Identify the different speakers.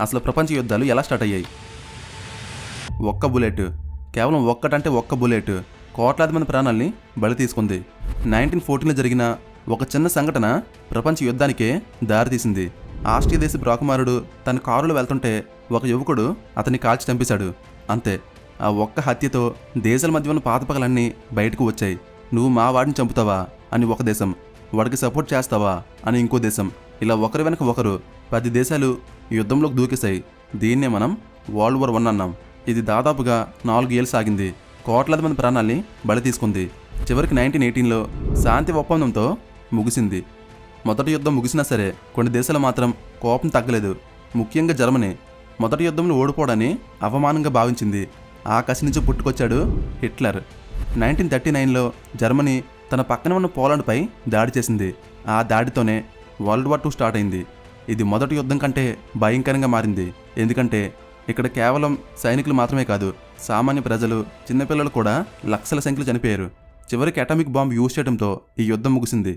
Speaker 1: అసలు ప్రపంచ యుద్ధాలు ఎలా స్టార్ట్ అయ్యాయి? ఒక్క బుల్లెట్, కేవలం ఒక్కటంటే ఒక్క బుల్లెట్ కోట్లాది మంది ప్రాణాల్ని బలి తీసుకుంది. 1914లో జరిగిన ఒక చిన్న సంఘటన ప్రపంచ యుద్ధానికే దారితీసింది. ఆస్ట్రియా దేశపు రాకుమారుడు తన కారులో వెళ్తుంటే ఒక యువకుడు అతన్ని కాల్చి చంపేశాడు. అంతే, ఆ ఒక్క హత్యతో దేశాల మధ్య ఉన్న పాతపగలన్నీ బయటకు వచ్చాయి. నువ్వు మా వాడిని చంపుతావా అని ఒక దేశం, వాడికి సపోర్ట్ చేస్తావా అని ఇంకో దేశం, ఇలా ఒకరి వెనక ఒకరు 10 దేశాలు యుద్ధంలోకి దూకేశాయి. దీన్నే మనం వరల్డ్ వార్ 1 అన్నాం. ఇది దాదాపుగా 4 ఏళ్ళు సాగింది. కోట్లాది మంది ప్రాణాల్ని బలి తీసుకుంది. చివరికి 1918లో శాంతి ఒప్పందంతో ముగిసింది. మొదటి యుద్ధం ముగిసినా సరే కొన్ని దేశాలు మాత్రం కోపం తగ్గలేదు. ముఖ్యంగా జర్మనీ మొదటి యుద్ధంలో ఓడిపోవడాన్ని అవమానంగా భావించింది. ఆ కసి నుంచి పుట్టుకొచ్చాడు హిట్లర్. 1939లో జర్మనీ తన పక్కన ఉన్న పోలాండ్పై దాడి చేసింది. ఆ దాడితోనే వరల్డ్ వార్ 2 స్టార్ట్ అయింది. ఇది మొదటి యుద్ధం కంటే భయంకరంగా మారింది. ఎందుకంటే ఇక్కడ కేవలం సైనికులు మాత్రమే కాదు, సామాన్య ప్రజలు, చిన్నపిల్లలు కూడా లక్షల సంఖ్యలో చనిపోయారు. చివరికి అటామిక్ బాంబు యూజ్ చేయడంతో ఈ యుద్ధం ముగిసింది.